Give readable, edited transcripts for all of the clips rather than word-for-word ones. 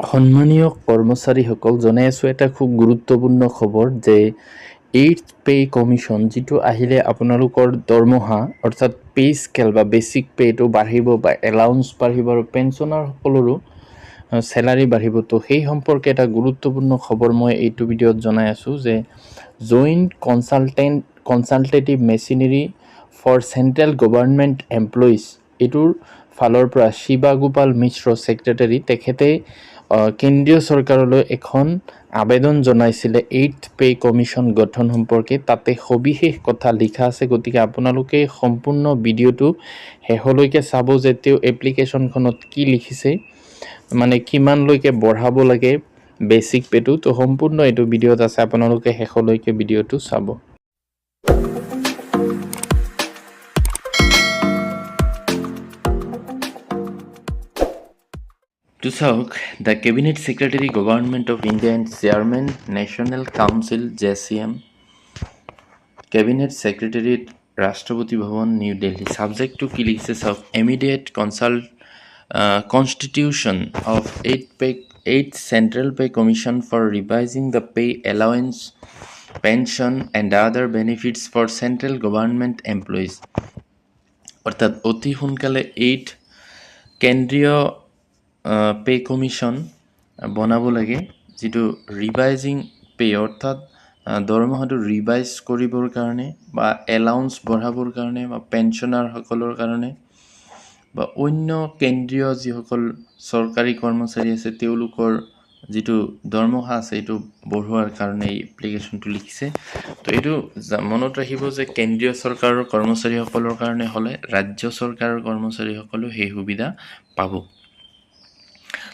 সম্মানীয় কৰ্মচাৰীসকল, জনাই আছোঁ এটা খুব গুৰুত্বপূৰ্ণ খবৰ যে 8th পে কমিশ্যন যিটো আহিলে আপোনালোকৰ দৰমহা অৰ্থাৎ পে স্কেল বা বেচিক পেটো বাঢ়িব বা এলাউন্স বাঢ়িব আৰু পেঞ্চনাৰ সকলৰো চেলাৰী বাঢ়িব। তো সেই সম্পৰ্কে এটা গুৰুত্বপূৰ্ণ খবৰ মই এইটো ভিডিঅ'ত জনাই আছোঁ যে joint consultative machinery for central government employees এইটোৰ ফালৰ পৰা শিৱা গোপাল মিশ্ৰ ছেক্ৰেটাৰী তেখেতে কেন্দ্ৰীয় চৰকাৰলৈ এখন আবেদন জনাইছিলে 8th পে কমিশ্যন গঠন সম্পৰ্কে। তাতে সবিশেষ কথা লিখা আছে, গতিকে আপোনালোকে সম্পূৰ্ণ ভিডিঅ'টো শেষলৈকে চাব যে তেওঁ এপ্লিকেশ্যনখনত কি লিখিছে, মানে কিমানলৈকে বঢ়াব লাগে বেচিক পেটো। তো সম্পূৰ্ণ এইটো ভিডিঅ'ত আছে, আপোনালোকে শেষলৈকে ভিডিঅ'টো চাব। To চাওক, the Cabinet Secretary, Government of India and Chairman, National Council, JCM, Cabinet Secretariat, Rashtrapati Bhavan, New Delhi. Subject to কি লিখছে চাওক, immediate constitution of 8th Central Pay Commission for revising the pay allowance, pension and other benefits for central government employees. অর্থাৎ অতি সোনকালে 8th কেন্দ্ৰীয় pay commission বনাব লাগে, যিটো ৰিভাইজিং পে অৰ্থাৎ দৰমহাটো ৰিভাইজ কৰিবৰ কাৰণে বা এলাউন্স বঢ়াবৰ কাৰণে বা পেঞ্চনাৰসকলৰ কাৰণে বা অন্য কেন্দ্ৰীয় যিসকল চৰকাৰী কৰ্মচাৰী আছে তেওঁলোকৰ যিটো দৰমহা আছে এইটো বঢ়োৱাৰ কাৰণে এই এপ্লিকেশ্যনটো লিখিছে। তো এইটো মনত ৰাখিব যে কেন্দ্ৰীয় চৰকাৰৰ কৰ্মচাৰীসকলৰ কাৰণে হ'লে ৰাজ্য চৰকাৰৰ কৰ্মচাৰীসকলেও সেই সুবিধা পাব।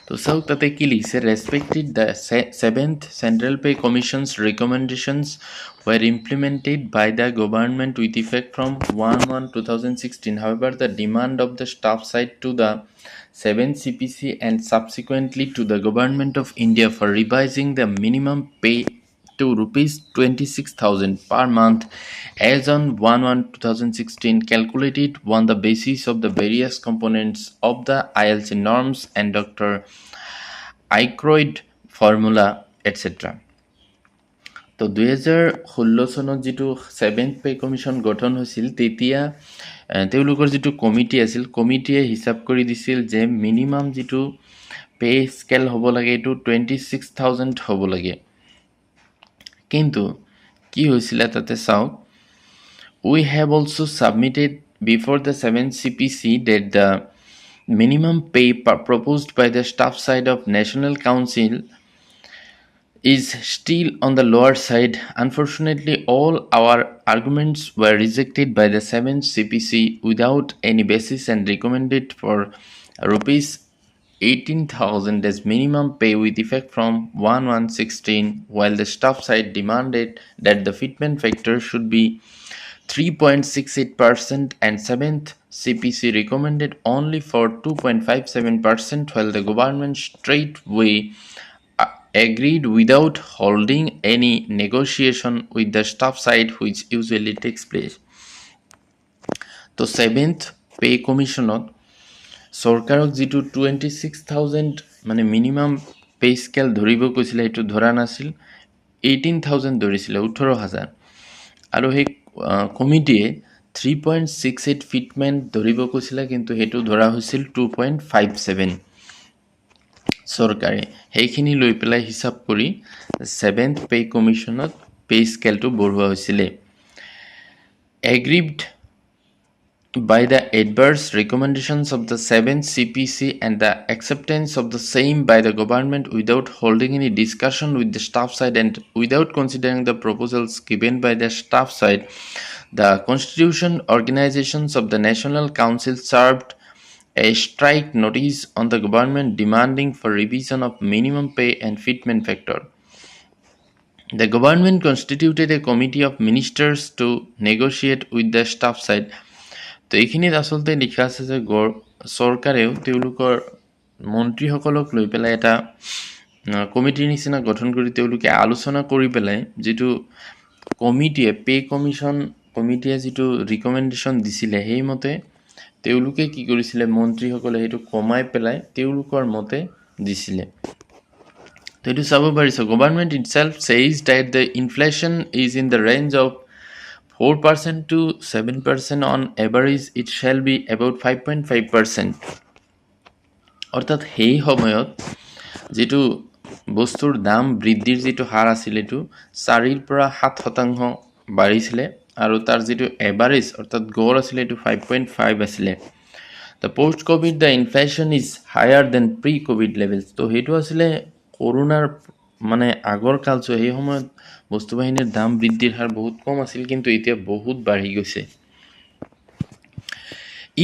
তো চাওক তাতে কি লিখিছে, respected the 7th Central Pay Commission's recommendations were implemented by the government with effect from 1/1/2016. However, the demand of the staff side to the 7th CPC and subsequently to the Government of India for revising the minimum pay to rupees 26,000 per month as on 1/1/2016 calculated on the basis of the various components of the ILC norms and Dr. Aykroyd formula etc. তো 2016 চনত যিটো 7th pay commission গঠন হৈছিল তেতিয়া তেওঁলোকৰ যিটো committee আছিল, কমিটিয়ে হিচাপ কৰি দিছিল যে মিনিমাম যিটো পে স্কেল হ'ব লাগে এইটো 26,000 হ'ব লাগে। কিন্তু কি হৈছিলে তাতে চাওক, we have also submitted before the 7th CPC that the minimum pay proposed by the staff side of National Council is still on the lower side. Unfortunately, all our arguments were rejected by the 7th CPC without any basis and recommended for rupees 18,000 as minimum pay with effect from 1/1/16, while the staff side demanded that the fitment factor should be 3.68% and 7th CPC recommended only for 2.57%, while the government straightway agreed without holding any negotiation with the staff side, which usually takes place. তো 7th pay কমিশ্যনত চৰকাৰক যিটো 26,000 মানে minimum pay scale ধৰিব কৈছিলে সেইটো ধৰা নাছিল, 18,000 ধৰিছিলে, 18,000। আৰু সেই কমিটিয়ে 3.68 ফিটমেণ্ট ধৰিব কৈছিলে, কিন্তু সেইটো ধৰা হৈছিল 2.57। চৰকাৰে সেইখিনি লৈ পেলাই হিচাপ কৰি 7th পে কমিশ্যনত পে স্কেলটো বঢ়োৱা হৈছিলে। Aggrieved by the adverse recommendations of the 7th CPC and the acceptance of the same by the government without holding any discussion with the staff side and without considering the proposals given by the staff side, the constitution organizations of the National Council served a strike notice on the government demanding for revision of minimum pay and fitment factor. The government constituted a committee of ministers to negotiate with the staff side. তো এইখিনিত আচলতে লিখা আছে যে চৰকাৰেও তেওঁলোকৰ মন্ত্ৰীসকলক লৈ পেলাই এটা কমিটিৰ নিচিনা গঠন কৰি তেওঁলোকে আলোচনা কৰি পেলাই যিটো কমিটিয়ে পে কমিটিয়ে যিটো ৰিকমেণ্ডেশ্যন দিছিলে সেইমতে তেওঁলোকে কি কৰিছিলে, মন্ত্ৰীসকলে সেইটো কমাই পেলাই তেওঁলোকৰ মতে দিছিলে। তো এইটো চাব পাৰিছে government ইটছেল্ফ says that the inflation is in the range of 4% to 7% on average. It shall be about 5.5%. অৰ্থাৎ সেই সময়ত যিটো বস্তুৰ দাম বৃদ্ধিৰ যিটো হাৰ আছিল এইটো 4 পৰা 7% বাঢ়িছিলে আৰু তাৰ যিটো এভাৰেজ অৰ্থাৎ গড় আছিল এইটো 5.5 আছিলে The post-COVID, the inflation is higher than pre-COVID levels. তো সেইটো আছিলে কৰোনাৰ মানে আগৰ কালছো সেই সময়ত বস্তু বাহিনীৰ দাম বৃদ্ধিৰ হাৰ বহুত কম আছিল কিন্তু এতিয়া বহুত বাঢ়ি গৈছে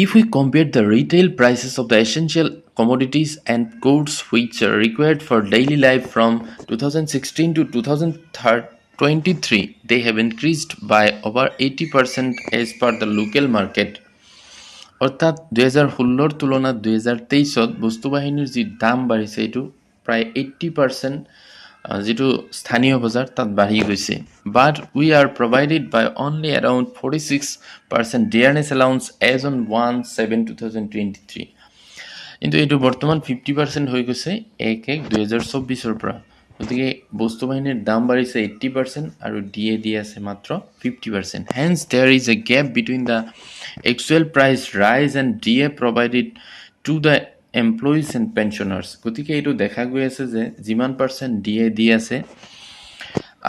If we compare the retail prices of the essential commodities and goods which are required for daily life from 2016 to 2023, they have increased by over 80% as per the local market. অৰ্থাৎ 2016 তুলনাত 2023 বস্তু বাহিনীৰ যি দাম বাঢ়িছে এইটো প্ৰায় 80% যিটো স্থানীয় বজাৰ তাত বাঢ়ি গৈছে but we are provided by only around 46% dearness allowance as on 1/7/2023 কিন্তু এইটো বৰ্তমান 50% হৈ গৈছে 1/1/2024 পৰা গতিকে বস্তু বাহিনীৰ দাম বাঢ়িছে 80% আৰু ডিএ দি আছে মাত্ৰ 50% hence there is a gap between the actual price rise and DA provided to the employees and pensioners গতিকে এইটো দেখা গৈ আছে যে যিমান পাৰ্চেণ্ট ডিএ দি আছে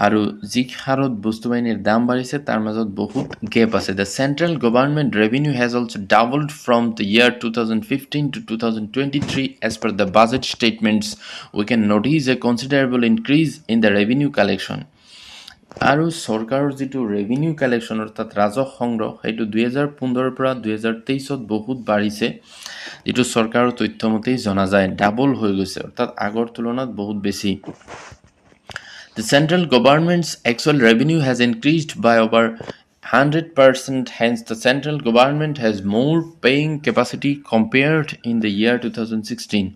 আৰু যি হাৰত বস্তু বাহিনীৰ দাম বাঢ়িছে তাৰ মাজত বহুত গেপ আছে The central government revenue has also doubled from the year 2015 to 2023 as per the budget statements we can notice a considerable increase in the revenue collection আৰু চৰকাৰৰ যিটো ৰেভিনিউ কালেকশ্যন অৰ্থাৎ ৰাজহ সংগ্ৰহ সেইটো 2015 পৰা 2023 বহুত বাঢ়িছে যিটো চৰকাৰৰ তথ্য মতেই জনা যায় ডাবল হৈ গৈছে অৰ্থাৎ আগৰ তুলনাত বহুত বেছি The central government's actual revenue has increased by over 100%. Hence, the central government has more paying capacity compared in the year 2016.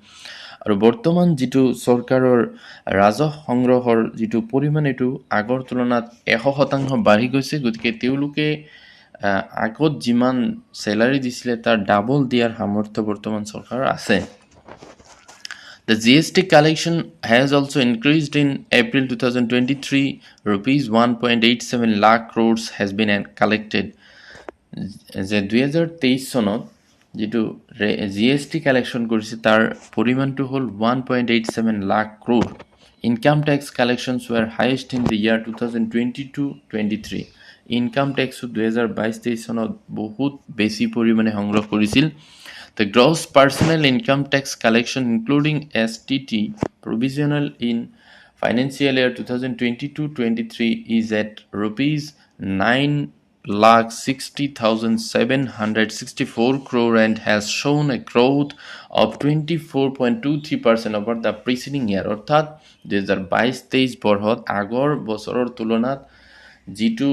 আৰু বৰ্তমান যিটো চৰকাৰৰ ৰাজহ সংগ্ৰহৰ যিটো পৰিমাণ এইটো আগৰ তুলনাত 100% বাঢ়ি গৈছে গতিকে তেওঁলোকে আগত যিমান স্যালাৰি দিছিলে তাৰ ডাবল দিয়াৰ সামৰ্থ্য বৰ্তমান চৰকাৰৰ আছে The GST collection has also increased in April 2023. Rupees 1.87 lakh crores has been collected. যে 2023 চনত যেটো জিএসটি কালেকশন কৰিছে তাৰ পৰিমাণটো হল 1.87 lakh crore. Income tax collections were highest in the year 2022-23. Income tax 2022-23 চনত বহুত বেছি পৰিমাণে সংগ্ৰহ কৰিছিল The gross personal income tax collection including STT provisional in financial year 2022-23 is at rupees 9,60,764 crore and has shown a growth of 24.23% over the preceding year অর্থাৎ 2022-23 বৰ্ষত আগৰ বছৰৰ তুলনাত যিটো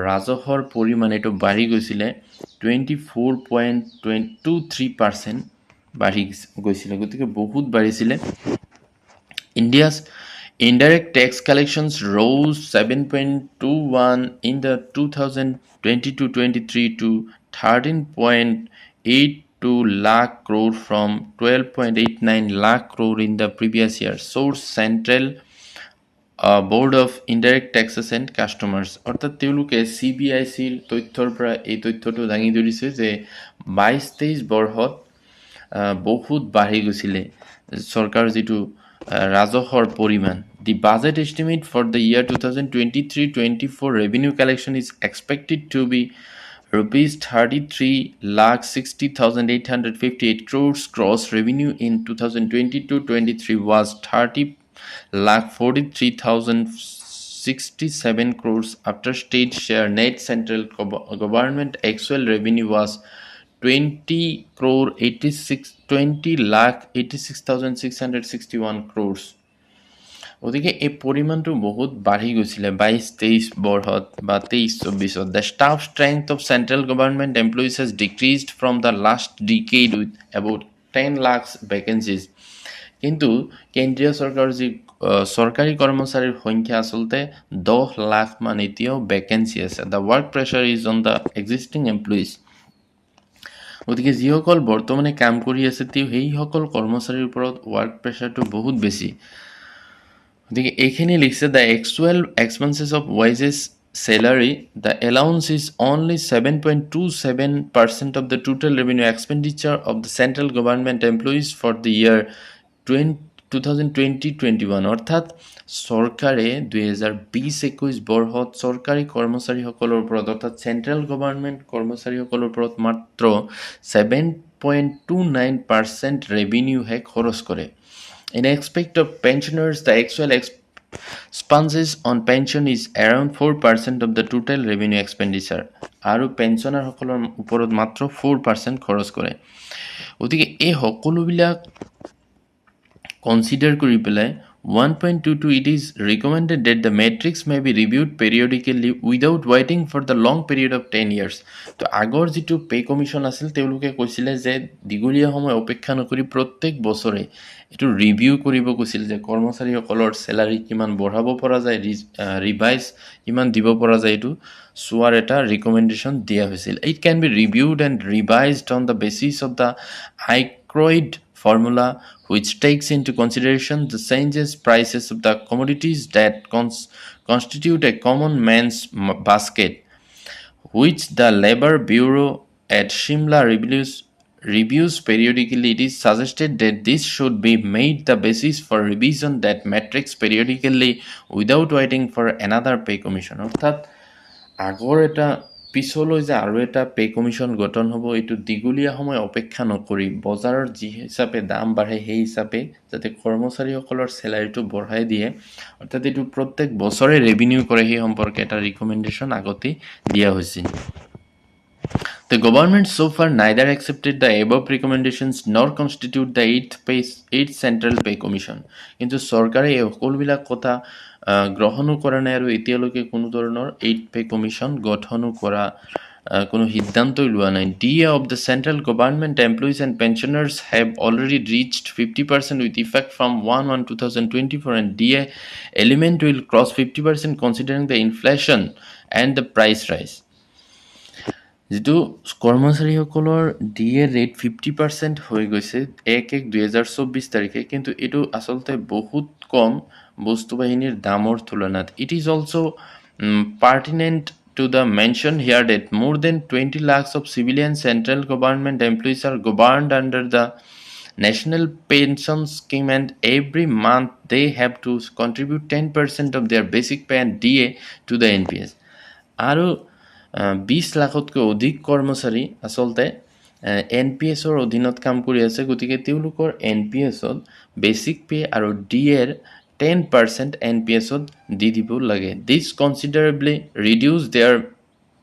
ৰাজহৰ পৰিমাণ এটো বাঢ়ি গৈছিলে 24.23% বাঢ়ি গৈছিলে গতিকে বহুত বাঢ়িছিলে India's indirect tax collections rose 7.21 in the 2022-23 to 13.82 lakh crore from 12.89 lakh crore in the previous year source central Board of Indirect Taxes and Customers অর্থাৎ তেওঁলোকে CBICৰ তথ্যৰ পৰা এই তথ্যটো দাঙি ধৰিছে যে 22-23 বৰ্ষত বহুত বাঢ়ি গৈছিলে চৰকাৰ যিটো ৰাজহৰ পৰিমাণ The budget estimate for the year 2023-24 revenue collection is expected to be rupees 33,60,858 crores gross revenue in 2022-23 was 30,43,067 crores after state share net central government actual revenue was 20,86,661 crores ওদিকে এই পৰিমাণটো বহুত বাঢ়ি গৈছিলে 22-23 বৰ্ষত বা 23-24 The staff strength of central government employees has decreased from the last decade with about 10 lakhs vacancies কিন্তু কেন্দ্ৰীয় চৰকাৰৰ যি সরকারি কর্মচারীর সংখ্যা আসলতে 10 লাখ মান এতিয়াও ভ্যাকেন্সি আছে The work pressure is on the existing employees ওদিকে যিসকল বৰ্তমানে কাম কৰি আছে তেওঁ সেই সকল কৰ্মচাৰীৰ ওপৰত ওয়াৰ্ক প্ৰেছাৰটো বহুত বেছি গতিকে এইখিনি লিখছে the actual expenses of wages salary, the allowance is only 7.27% of the total revenue expenditure of the central government employees for the year 2020-21 অৰ্থাৎ চৰকাৰে 2020-21 বৰ্ষত চৰকাৰী কৰ্মচাৰীসকলৰ ওপৰত অৰ্থাৎ চেণ্ট্ৰেল গভৰ্ণমেণ্ট কৰ্মচাৰীসকলৰ ওপৰত মাত্ৰ 7.29% ৰেভিনিউহে খৰচ কৰে। In aspect of pensioners, the actual expenses on pension is around 4% of the total revenue expenditure. আৰু পেঞ্চনাৰসকলৰ ওপৰত মাত্ৰ 4% খৰচ কৰে। গতিকে এই সকলোবিলাক কনচিডাৰ কৰি পেলাই 1.22 it is recommended that the matrix may be reviewed periodically without waiting for the long period of 10 years. তো আগৰ যিটো পে কমিশ্যন আছিল তেওঁলোকে কৈছিলে যে দীঘলীয়া সময় অপেক্ষা নকৰি প্ৰত্যেক বছৰে এইটো ৰিভিউ কৰিব কৈছিল যে কৰ্মচাৰীসকলৰ চেলাৰী কিমান বঢ়াব পৰা যায়, ৰিভাইজ কিমান দিব পৰা যায়, এইটো চোৱাৰ এটা ৰিকমেণ্ডেশ্যন দিয়া হৈছিল। It can be reviewed and revised on the basis of the Aykroyd formula which takes into consideration the changes prices of the commodities that constitute a common man's basket, which the Labor Bureau at Shimla reviews periodically. It is suggested that this should be made the basis for revision that matrix periodically without waiting for another pay commission. অর্থাৎ আগৰ এটা পিছলৈ যে আৰু এটা pay commission গঠন হ'ব, এইটো দীঘলীয়া সময় অপেক্ষা নকৰি বজাৰৰ যি হিচাপে দাম বাঢ়ে সেই হিচাপে যাতে কৰ্মচাৰীসকলৰ চেলাৰীটো বঢ়াই দিয়ে, অৰ্থাৎ এইটো প্ৰত্যেক বছৰে ৰেভিনিউ কৰে, সেই সম্পৰ্কে এটা ৰিকমেণ্ডেশ্যন আগতে দিয়া হৈছিল। The government so far neither accepted the above recommendations nor constitute the 8th Central Pay Commission. কিন্তু চৰকাৰে এই সকলোবিলাক কথা গ্ৰহণো কৰা নাই আৰু এতিয়ালৈকে কোনো ধৰণৰ 8th Pay Commission গঠনো কৰা কোনো সিদ্ধান্তই লোৱা নাই। DA of the central government employees and pensioners have already reached 50% with effect from 1/1/2024 and DA element will cross 50% considering the inflation and the price rise. যিটো কৰ্মচাৰীসকলৰ DA ৰেট 50% হৈ গৈছে 1/1/2024 তাৰিখে, কিন্তু এইটো আচলতে বহুত কম বস্তু বাহিনীৰ দামৰ তুলনাত। It is also pertinent to the mention here that more than 20 lakhs of civilian central government employees are governed under the National Pension Scheme and every month they have to contribute 10% of their basic pay and DA to the NPS. আৰু 20 লাখতকৈ অধিক কৰ্মচাৰী আচলতে NPSৰ অধীনত কাম কৰি আছে। গতিকে তেওঁলোকৰ NPSত বেচিক পে আৰু DAৰ 10% NPSত দি দিব লাগে। This considerably reduce their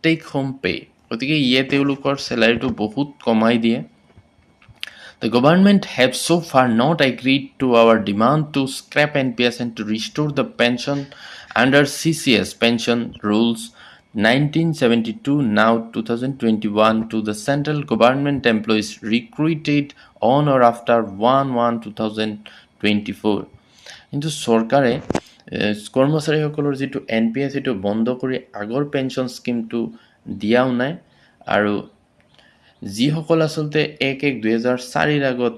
take home pay. গতিকে ইয়ে তেওঁলোকৰ চেলাৰীটো বহুত কমাই দিয়ে। The government have so far not agreed to our demand to scrap NPS and to restore the pension under CCS pension rules 1972 now 2021 to the central government employees recruited on or after 1/1/2024. কিন্তু চৰকাৰে কৰ্মচাৰীসকলৰ যিটো NPS এইটো বন্ধ কৰি আগৰ pension স্কিমটো দিয়াও নাই, আৰু যিসকল আচলতে 1/1/2004 আগত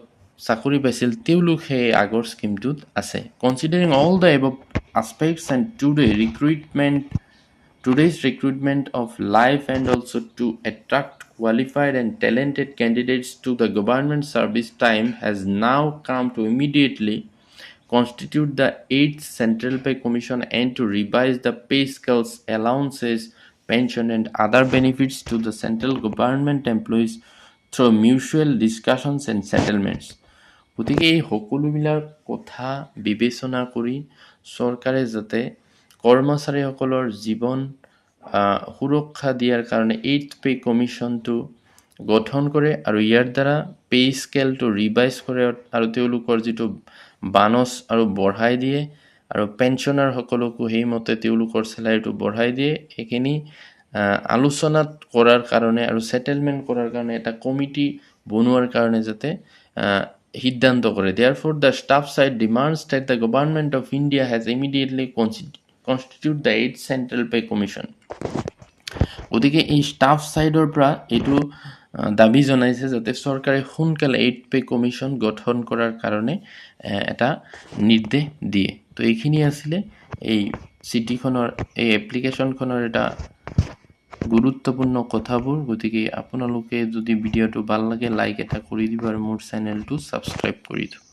চাকৰি পাইছিল তেওঁলোক সেই আগৰ স্কিমটোত আছে। Considering all the above aspects and today's recruitment of life and also to attract qualified and talented candidates to the government service, time has now come to immediately constitute the 8th Central Pay Commission and to revise the pay scales, allowances, pension and other benefits to the central government employees through mutual discussions and settlements. গতিকে এই সকলোবিলাক কথা বিবেচনা কৰি চৰকাৰে যাতে কৰ্মচাৰীসকলৰ জীৱন সুৰক্ষা দিয়াৰ কাৰণে 8th পে কমিশ্যনটো গঠন কৰে আৰু ইয়াৰ দ্বাৰা পে স্কেলটো ৰিভাইজ কৰে আৰু তেওঁলোকৰ যিটো বানচ আৰু বঢ়াই দিয়ে আৰু পেঞ্চনাৰসকলকো সেইমতে তেওঁলোকৰ চেলাৰীটো বঢ়াই দিয়ে। এইখিনি আলোচনাত কৰাৰ কাৰণে আৰু সেটেলমেণ্ট কৰাৰ কাৰণে এটা কমিটি বনোৱাৰ কাৰণে যাতে সিদ্ধান্ত কৰে। Therefore, the staff side demands that the government of India has immediately constitute the 8th Central Pay Commission. গতিকে এই ষ্টাফ সাইডৰ পৰা এইটো দাবী জনাইছে যাতে চৰকাৰে সোনকালে 8th পে কমিশ্যন গঠন কৰাৰ কাৰণে এটা নিৰ্দেশ দিয়ে। তো এইখিনি আছিলে এই চিঠিখনৰ এই এপ্লিকেশ্যনখনৰ এটা গুৰুত্বপূৰ্ণ কথাবোৰ। গতিকে আপোনালোকে যদি ভিডিঅ'টো ভাল লাগে লাইক এটা কৰি দিব আৰু মোৰ চেনেলটো ছাবস্ক্ৰাইব কৰি দিব।